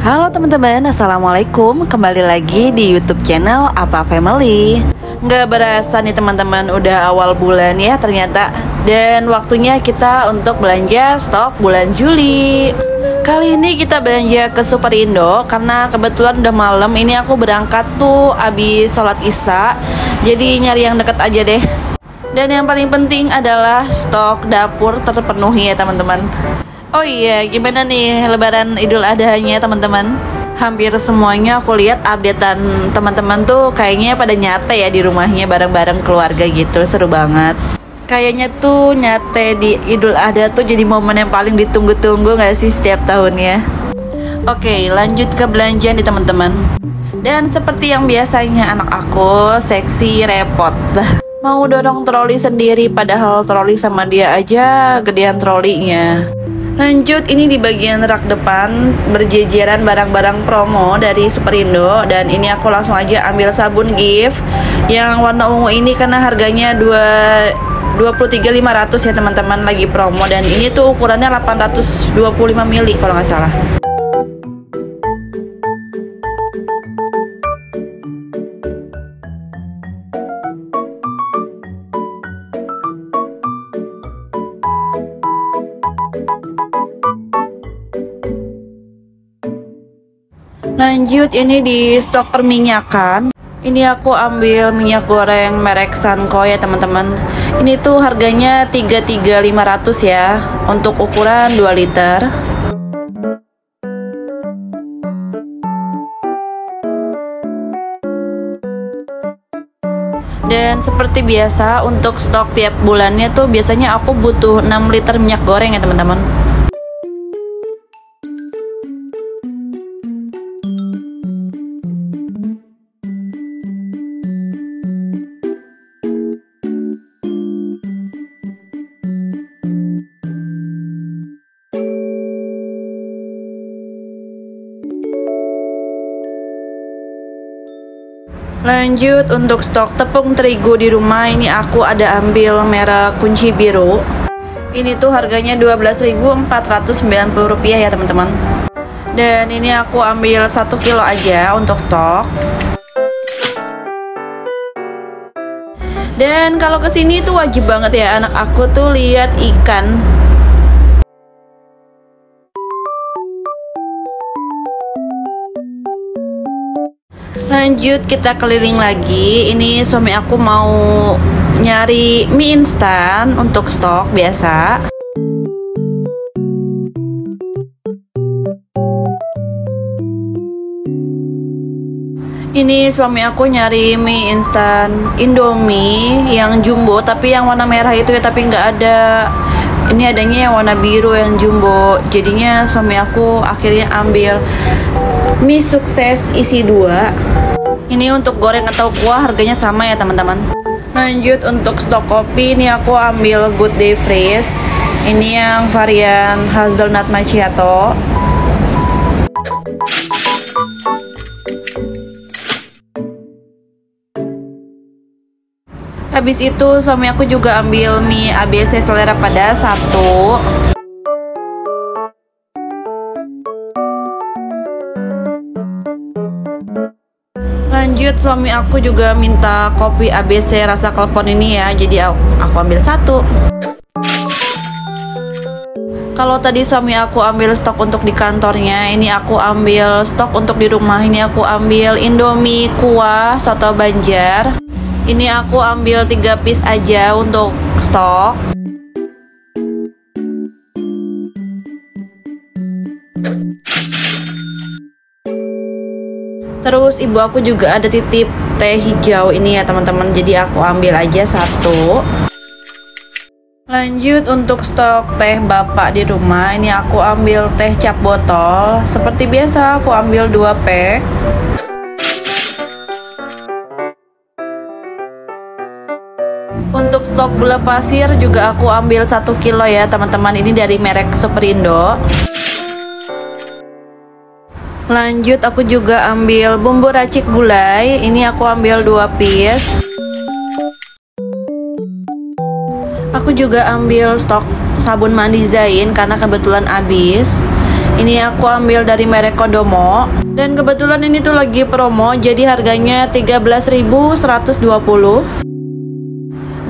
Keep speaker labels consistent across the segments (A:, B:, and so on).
A: Halo teman-teman, assalamualaikum. Kembali lagi di YouTube channel Apa Family. Nggak berasa nih teman-teman, udah awal bulan ya ternyata. Dan waktunya kita untuk belanja stok bulan Juli. Kali ini kita belanja ke Superindo karena kebetulan udah malam. Ini aku berangkat tuh abis sholat isya, jadi nyari yang deket aja deh. Dan yang paling penting adalah stok dapur terpenuhi ya teman-teman. Oh iya, gimana nih Lebaran Idul Adhanya teman-teman? Hampir semuanya aku lihat updatean teman-teman tuh kayaknya pada nyate ya di rumahnya bareng-bareng keluarga gitu, seru banget. Kayaknya tuh nyate di Idul Adha tuh jadi momen yang paling ditunggu-tunggu gak sih setiap tahunnya? Oke, lanjut ke belanjaan nih teman-teman. Dan seperti yang biasanya anak aku seksi repot. Mau dorong troli sendiri padahal troli sama dia aja gedean trolinya. Lanjut, ini di bagian rak depan berjejeran barang-barang promo dari Superindo. Dan ini aku langsung aja ambil sabun gift yang warna ungu ini karena harganya 23.500 ya teman-teman, lagi promo. Dan ini tuh ukurannya 825 ml kalau nggak salah. Lanjut, ini di stok perminyakan. Ini aku ambil minyak goreng merek Sanko ya teman-teman. Ini tuh harganya 33.500 ya untuk ukuran 2 liter. Dan seperti biasa untuk stok tiap bulannya tuh biasanya aku butuh 6 liter minyak goreng ya teman-teman. Lanjut, untuk stok tepung terigu di rumah ini aku ada ambil merek kunci biru. Ini tuh harganya Rp12.490 ya teman-teman. Dan ini aku ambil 1 kilo aja untuk stok. Dan kalau kesini tuh wajib banget ya anak aku tuh lihat ikan. Lanjut, kita keliling lagi. Ini suami aku mau nyari mie instan untuk stok biasa. Ini suami aku nyari mie instan Indomie yang jumbo tapi yang warna merah itu ya, tapi nggak ada. Ini adanya yang warna biru yang jumbo. Jadinya suami aku akhirnya ambil mie sukses isi 2. Ini untuk goreng atau kuah harganya sama ya teman-teman. Lanjut, untuk stok kopi ini aku ambil Good Day Freeze. Ini yang varian hazelnut macchiato. Habis itu suami aku juga ambil mie ABC selera pedas 1. Lanjut, suami aku juga minta kopi ABC rasa klepon ini ya, jadi aku ambil 1. Kalau tadi suami aku ambil stok untuk di kantornya, ini aku ambil stok untuk di rumah. Ini aku ambil Indomie kuah soto Banjar. Ini aku ambil 3 piece aja untuk stok. Terus ibu aku juga ada titip teh hijau ini ya teman-teman, jadi aku ambil aja 1. Lanjut, untuk stok teh bapak di rumah, ini aku ambil teh cap botol. Seperti biasa aku ambil 2 pack. Untuk stok gula pasir juga aku ambil 1 kilo ya teman-teman, ini dari merek Superindo. Lanjut, aku juga ambil bumbu racik gulai. Ini aku ambil 2 piece. Aku juga ambil stok sabun mandi Zain karena kebetulan habis. Ini aku ambil dari merek Kodomo. Dan kebetulan ini tuh lagi promo, jadi harganya 13.120.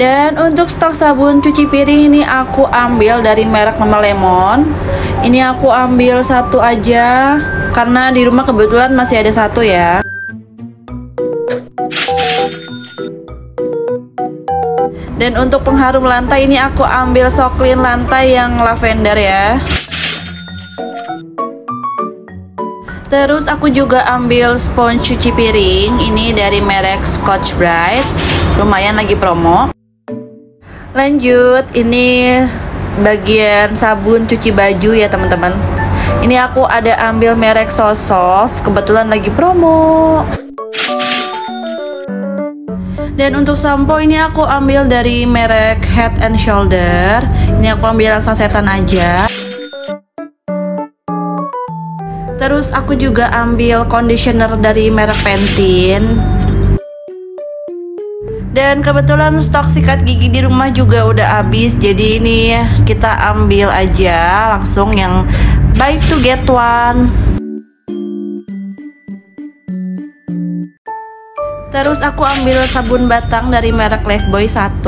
A: Dan untuk stok sabun cuci piring ini aku ambil dari merek Mama Lemon. Ini aku ambil satu aja karena di rumah kebetulan masih ada satu ya. Dan untuk pengharum lantai ini aku ambil Soklin lantai yang lavender ya. Terus aku juga ambil spons cuci piring, ini dari merek Scotch Brite, lumayan lagi promo. Lanjut, ini bagian sabun cuci baju ya teman-teman. Ini aku ada ambil merek So Soft, kebetulan lagi promo. Dan untuk sampo ini aku ambil dari merek Head and Shoulder. Ini aku ambil sasetan aja. Terus aku juga ambil conditioner dari merek Pantene. Dan kebetulan stok sikat gigi di rumah juga udah habis, jadi ini kita ambil aja langsung yang buy to get one. Terus aku ambil sabun batang dari merek Lifebuoy 1.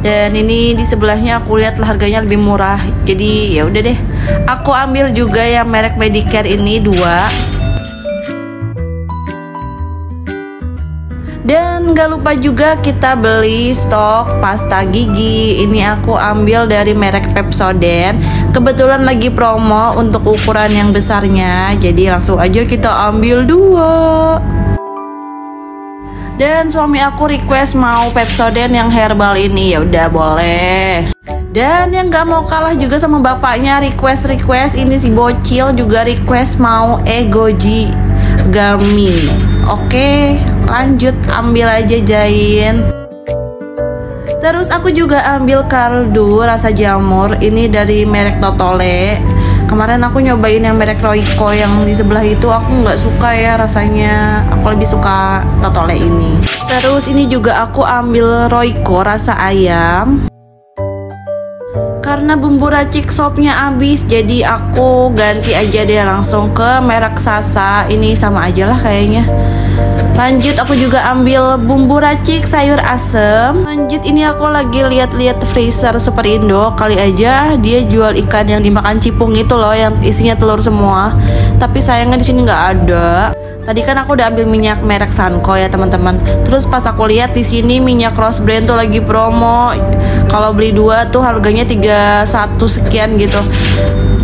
A: Dan ini di sebelahnya aku lihat harganya lebih murah. Jadi ya udah deh. Aku ambil juga yang merek Medicare ini 2. Dan gak lupa juga kita beli stok pasta gigi. Ini aku ambil dari merek Pepsodent. Kebetulan lagi promo untuk ukuran yang besarnya. Jadi langsung aja kita ambil 2. Dan suami aku request mau Pepsodent yang herbal ini, ya udah boleh. Dan yang gak mau kalah juga sama bapaknya request ini si bocil juga request mau Egoji Gummy. Oke, lanjut ambil aja Jain. Terus aku juga ambil kaldu rasa jamur, ini dari merek Totole. Kemarin aku nyobain yang merek Royco yang di sebelah itu, aku nggak suka ya rasanya. Aku lebih suka Totole ini. Terus ini juga aku ambil Royco rasa ayam. Karena bumbu racik sopnya habis, jadi aku ganti aja deh langsung ke merek Sasa. Ini sama aja lah kayaknya. Lanjut aku juga ambil bumbu racik sayur asem. Lanjut ini aku lagi lihat-lihat freezer Superindo, kali aja dia jual ikan yang dimakan cipung itu loh, yang isinya telur semua. Tapi sayangnya di sini nggak ada. Tadi kan aku udah ambil minyak merek Sanko ya teman-teman. Terus pas aku lihat di sini minyak Rose Brand tuh lagi promo. Kalau beli 2 tuh harganya 31 sekian gitu.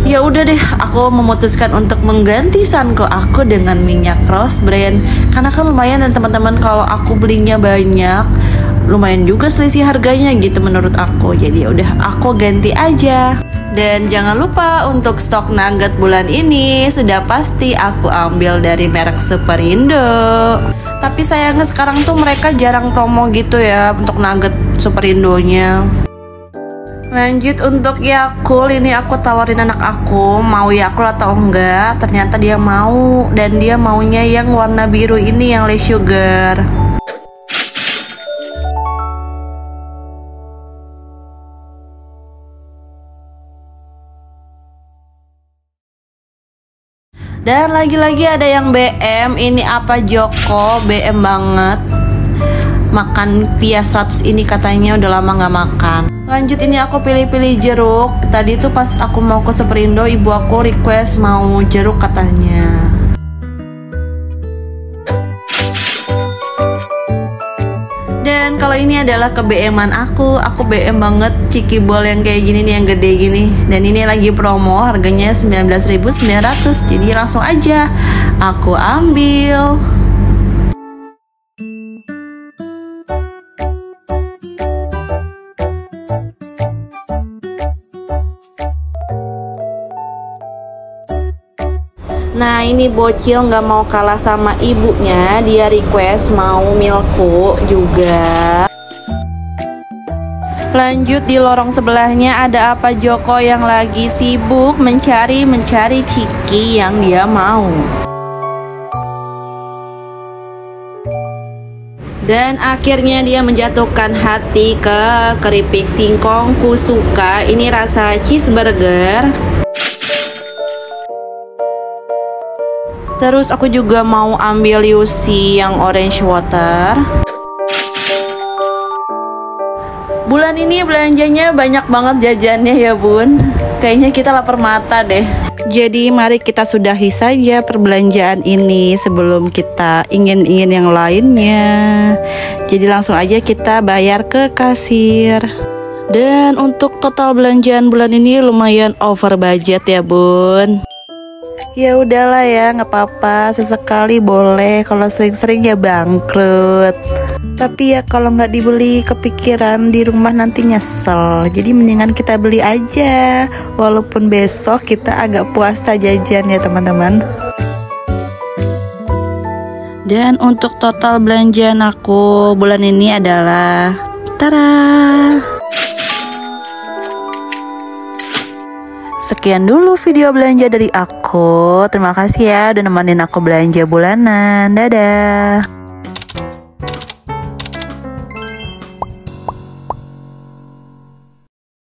A: Ya udah deh, aku memutuskan untuk mengganti Sanko aku dengan minyak Rose Brand. Karena kan lumayan dan teman-teman, kalau aku belinya banyak, lumayan juga selisih harganya gitu menurut aku. Jadi ya udah aku ganti aja. Dan jangan lupa untuk stok nugget bulan ini sudah pasti aku ambil dari merek Superindo. Tapi sayangnya sekarang tuh mereka jarang promo gitu ya untuk nugget Superindonya. Lanjut untuk Yakult, ini aku tawarin anak aku mau Yakult atau enggak. Ternyata dia mau, dan dia maunya yang warna biru ini yang less sugar. Dan lagi-lagi ada yang BM, ini apa Joko, BM banget. Makan Pia 100 ini katanya udah lama nggak makan. Lanjut ini aku pilih-pilih jeruk. Tadi tuh pas aku mau ke Superindo, ibu aku request mau jeruk katanya. Dan kalau ini adalah ke BM-an aku BM banget Ciki Bol yang kayak gini nih, yang gede gini. Dan ini lagi promo, harganya 19.900. Jadi langsung aja aku ambil. Nah ini bocil nggak mau kalah sama ibunya, dia request mau Milko juga. Lanjut di lorong sebelahnya ada apa Joko yang lagi sibuk mencari Ciki yang dia mau. Dan akhirnya dia menjatuhkan hati ke keripik singkong Kusuka. Ini rasa cheeseburger. Terus aku juga mau ambil UC yang orange water. Bulan ini belanjanya banyak banget jajannya ya bun. Kayaknya kita lapar mata deh. Jadi mari kita sudahi saja perbelanjaan ini sebelum kita ingin-ingin yang lainnya. Jadi langsung aja kita bayar ke kasir. Dan untuk total belanjaan bulan ini lumayan over budget ya bun. Ya udahlah ya, nggak apa-apa, sesekali boleh, kalau sering-sering ya bangkrut. Tapi ya kalau nggak dibeli kepikiran di rumah nanti nyesel. Jadi mendingan kita beli aja, walaupun besok kita agak puasa jajan ya teman-teman. Dan untuk total belanjaan aku bulan ini adalah tara. Sekian dulu video belanja dari aku. Terima kasih ya udah nemenin aku belanja bulanan. Dadah.